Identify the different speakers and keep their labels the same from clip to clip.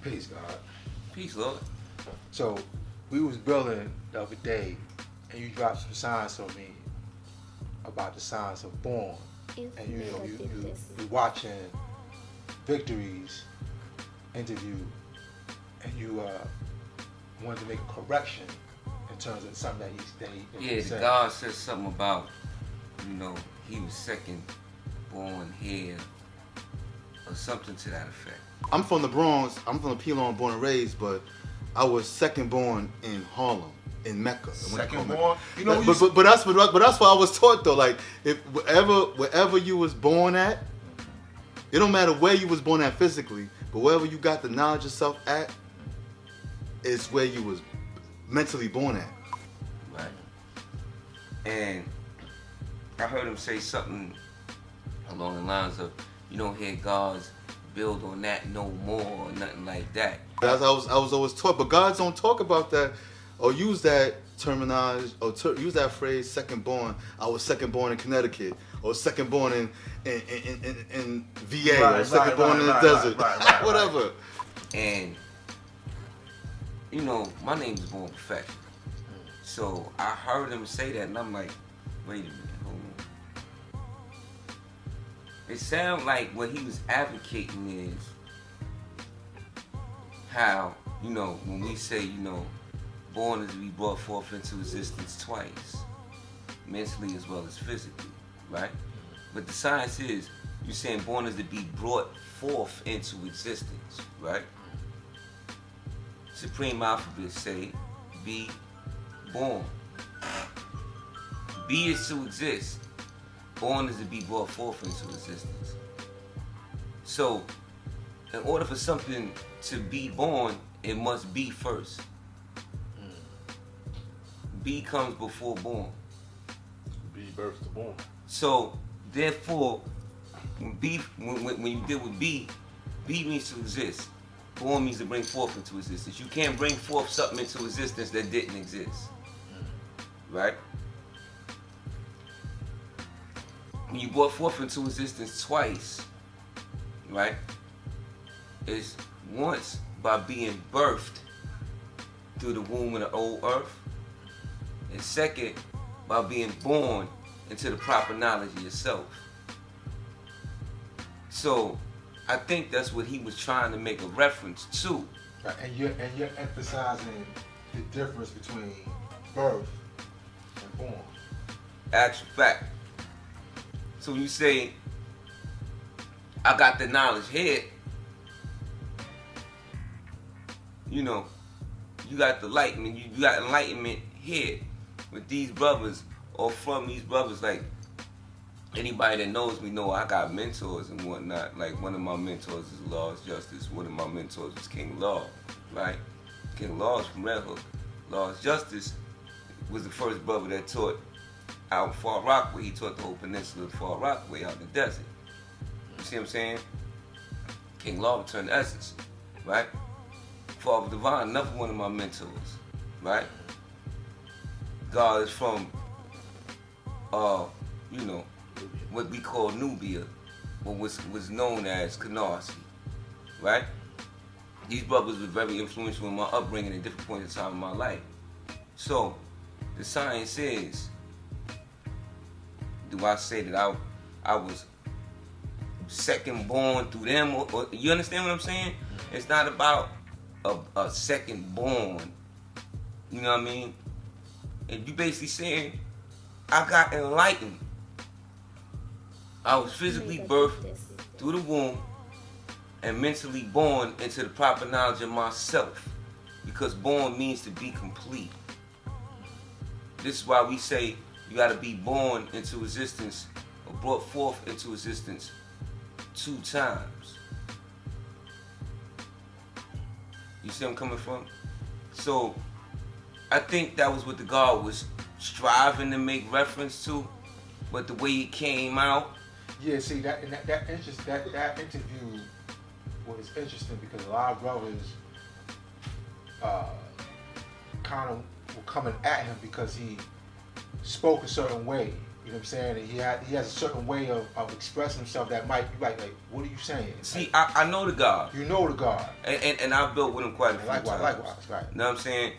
Speaker 1: Peace, God.
Speaker 2: Peace, Lord.
Speaker 1: So, we was building the other day, and you dropped some signs on me about the signs of born. And you watching Victory's interview, and you wanted to make a correction in terms of something that he said.
Speaker 2: God said something about, he was second born here, or something to that effect.
Speaker 3: I'm from the Bronx. I'm from the Pelon, born and raised, but I was second born in Harlem, in Mecca.
Speaker 1: Second born,
Speaker 3: but that's what I was taught though. Like, if wherever you was born at, it don't matter where you was born at physically, but wherever you got the knowledge of self at, is where you was mentally born at.
Speaker 2: Right. And I heard him say something along the lines of, you don't hear God's build on that no more, or nothing like that.
Speaker 3: As I was always taught, but gods don't talk about that or use that terminology or use that phrase second born. I was second born in Connecticut, or second born in VA, or second born in the desert, whatever.
Speaker 2: And my name is Born Perfection. So I heard him say that, and I'm like, wait a minute, hold on. It sounds like what he was advocating is how, when we say, born is to be brought forth into existence twice, mentally as well as physically, right? But the science is, you're saying born is to be brought forth into existence, right? Supreme alphabet say, be born. Be is to exist. Born is to be brought forth into existence. So, in order for something to be born, it must be first. Be comes before born.
Speaker 4: Be birth to born.
Speaker 2: So, therefore, when you deal with be means to exist. Born means to bring forth into existence. You can't bring forth something into existence that didn't exist. Right? When you brought forth into existence twice, right? It's once by being birthed through the womb of the old earth, and second by being born into the proper knowledge of yourself. So I think that's what he was trying to make a reference to.
Speaker 1: Right. And you're emphasizing the difference between birth and born.
Speaker 2: Actual fact. So when you say, I got the knowledge here, you got the enlightenment, you got enlightenment here with these brothers, or from these brothers. Like, anybody that knows me know I got mentors and whatnot. Like, one of my mentors is Law's Justice. One of my mentors is King Law, right? King Law is from Red Hook. Law's Justice was the first brother that taught out in Far Rockaway. He taught the whole peninsula of Far Rockaway out in the desert. You see what I'm saying? King Law returned to essence, right? Father Divine, another one of my mentors, right? God is from, what we call Nubia, what was known as Canarsie, right? These brothers were very influential in my upbringing at different points in time in my life. So, the science is, do I say that I was second born through them? Or you understand what I'm saying? It's not about a second born. You know what I mean? And you basically saying, I got enlightened. I was physically birthed through the womb and mentally born into the proper knowledge of myself. Because born means to be complete. This is why we say you got to be born into existence or brought forth into existence 2 times. You see where I'm coming from? So, I think that was what the God was striving to make reference to, but the way it came out.
Speaker 1: Yeah, see that interview was interesting because a lot of brothers kind of were coming at him because he spoke a certain way You know what I'm saying? And he has a certain way of expressing himself that might be like, what are you saying?
Speaker 2: See, I know the God.
Speaker 1: You know the God.
Speaker 2: And I've built with him quite a few times.
Speaker 1: Likewise, right.
Speaker 2: You know what I'm saying?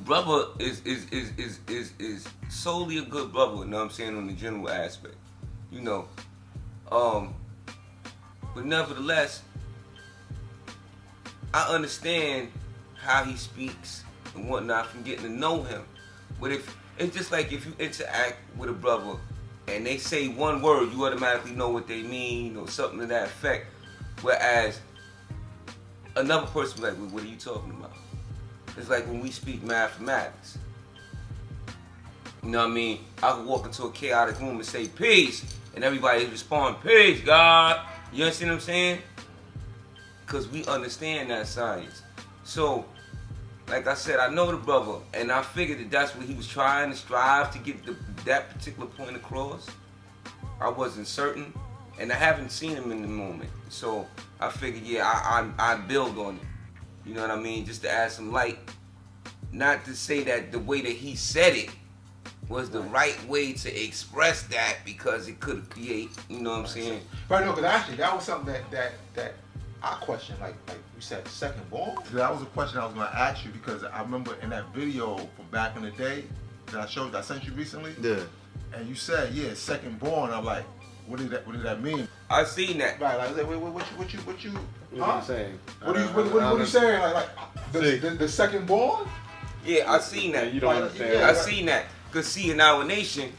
Speaker 2: Brother is solely a good brother, you know what I'm saying, on the general aspect. You know. But nevertheless, I understand how he speaks and whatnot from getting to know him. But if it's just like if you interact with a brother and they say one word, you automatically know what they mean or something to that effect. Whereas another person like, what are you talking about? It's like when we speak mathematics. You know what I mean? I could walk into a chaotic room and say peace, and everybody respond, peace, God. You understand what I'm saying? Because we understand that science. So, like I said, I know the brother, and I figured that that's what he was trying to strive to get that particular point across. I wasn't certain, and I haven't seen him in the moment. So I figured, yeah, I build on it. You know what I mean? Just to add some light. Not to say that the way that he said it was the right way to express that, because it could create, you know what I'm saying?
Speaker 1: Right, no, because actually that was something that I questioned, like you said, second born.
Speaker 5: That was a question I was going to ask you, because I remember in that video from back in the day that I sent you recently.
Speaker 3: Yeah.
Speaker 5: And you said, yeah, second born. I'm like, what did that mean?
Speaker 2: I seen that.
Speaker 1: Right, like what you
Speaker 4: What are you saying?
Speaker 1: What are you saying? Like the second born?
Speaker 2: Yeah, I seen that.
Speaker 4: You don't
Speaker 1: Like,
Speaker 4: understand.
Speaker 1: yeah.
Speaker 2: I seen that. Cause see, in our nation,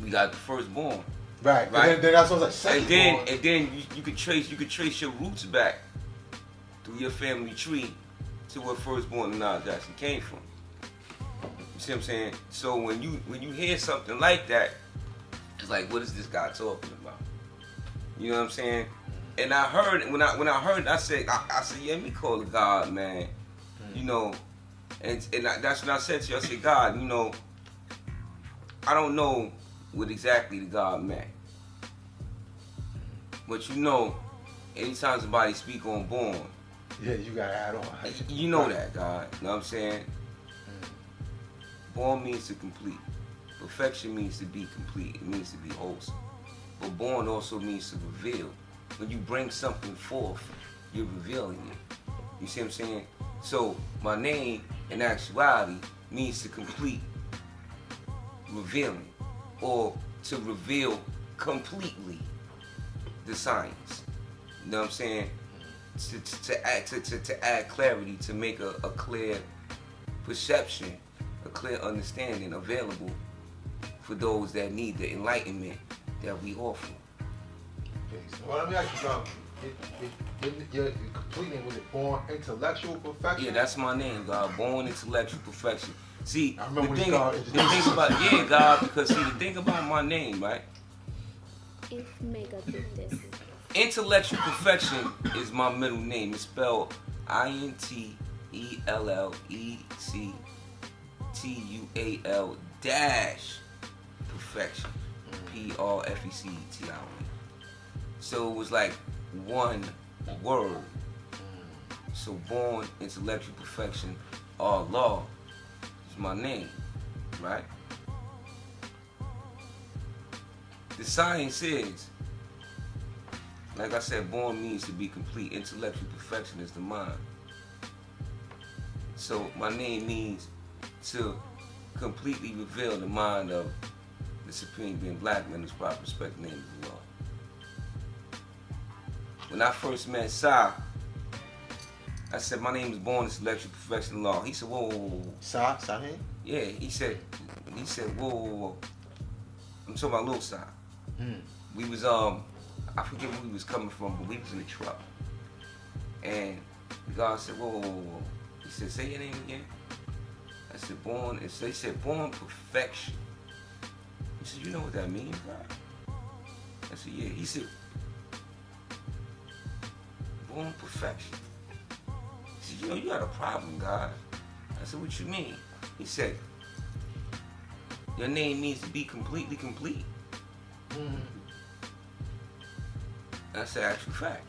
Speaker 2: we got the firstborn.
Speaker 1: Right.
Speaker 2: Right.
Speaker 1: And then that's what I was like, second born.
Speaker 2: And then you could trace your roots back through your family tree to where firstborn and Nas Jackson came from. You see what I'm saying? So when you hear something like that, it's like, what is this guy talking about? You know what I'm saying? And I heard when I heard it, I said, yeah, let me call it God, man. You know, and that's what I said to you. I said, God, you know, I don't know what exactly the God meant. But you know, anytime somebody speak on born,
Speaker 1: Yeah, you gotta add on.
Speaker 2: you know that, God. You know what I'm saying? Born means to complete. Perfection means to be complete. It means to be wholesome. But born also means to reveal. When you bring something forth, you're revealing it. You see what I'm saying? So my name, in actuality, means to complete revealing, or to reveal completely the science. You know what I'm saying? To add clarity, to make a clear perception, a clear understanding available for those that need the enlightenment that we offer.
Speaker 1: Well, let me ask you something. You're completing, was it born intellectual perfection?
Speaker 2: Yeah, that's my name, God. Born intellectual perfection. See,
Speaker 1: I remember
Speaker 2: the thing about God, because see, the thing about my name, right?
Speaker 6: If Mega did this.
Speaker 2: Intellectual perfection is my middle name. It's spelled INTELLECTUAL dash perfection. PRFECTION. So it was like one word. So born intellectual perfection, Allah is my name, right? The science is, like I said, born means to be complete. Intellectual perfection is the mind. So my name means to completely reveal the mind of the supreme being, black man, whose proper respect name is Allah. When I first met Sa, I said, my name is born intellectual perfection law. He said, whoa.
Speaker 1: Sahih?
Speaker 2: Yeah, he said, whoa. I'm talking about Lil Sa. We was, I forget where we was coming from, but we was in the truck. And the guy said, whoa. He said, say your name again. I said, born, and so he said, born perfection. He said, you know what that means, right? I said, yeah. He said, born perfection. He said, you know, you got a problem, God. I said, what you mean? He said, your name means to be completely complete. That's the actual fact.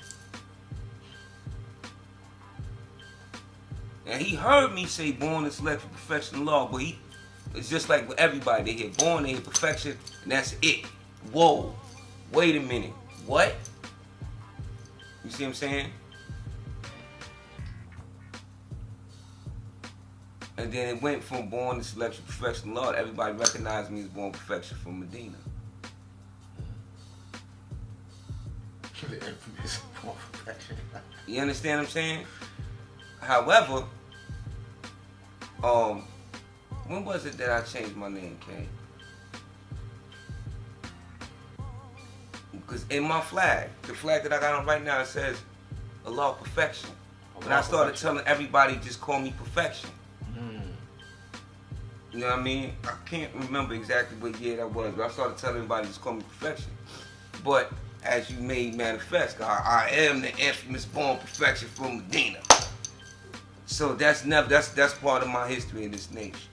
Speaker 2: And he heard me say born intellectual perfection law, but It's just like with everybody. They hear born, they hear perfection, and that's it. Whoa. Wait a minute. What? You see what I'm saying? And then it went from born to selection, perfection, Lord. Everybody recognized me as born perfection from Medina.
Speaker 5: The infamous born perfection.
Speaker 2: You understand what I'm saying? However, when was it that I changed my name, Kay? Because in my flag, the flag that I got on right now, it says Allah perfection. And I started telling everybody, just call me perfection. You know what I mean? I can't remember exactly what year that was, but I started telling everybody, just call me perfection. But as you made manifest, I am the infamous born perfection from Medina. So that's part of my history in this nation.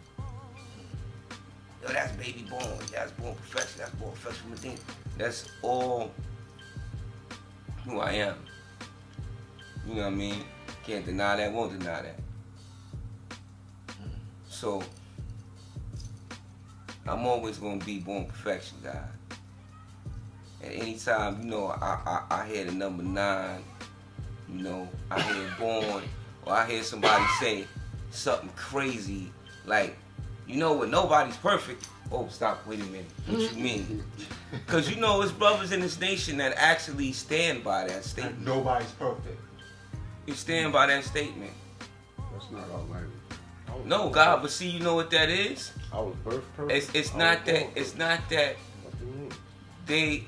Speaker 2: Yo, that's baby born. That's born perfection. That's born perfection from Medina. That's all who I am. You know what I mean? Can't deny that, won't deny that. So I'm always gonna be born perfection, God. And anytime, you know, I hear the number 9, you know, I hear born, or I hear somebody say something crazy, like, you know what, nobody's perfect. Oh, stop, wait a minute. What you mean? Because, you know, it's brothers in this nation that actually stand by that statement.
Speaker 1: Nobody's perfect.
Speaker 2: You stand by that statement.
Speaker 4: That's not our language.
Speaker 2: No, God, but see, you know what that is?
Speaker 4: I was birth perfect.
Speaker 2: It's not that
Speaker 4: What do you mean?
Speaker 2: they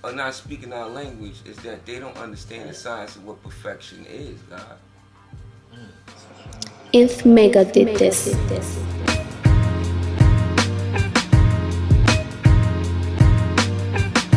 Speaker 2: are not speaking our language. It's that they don't understand the science of what perfection is, God.
Speaker 6: If Mega did this.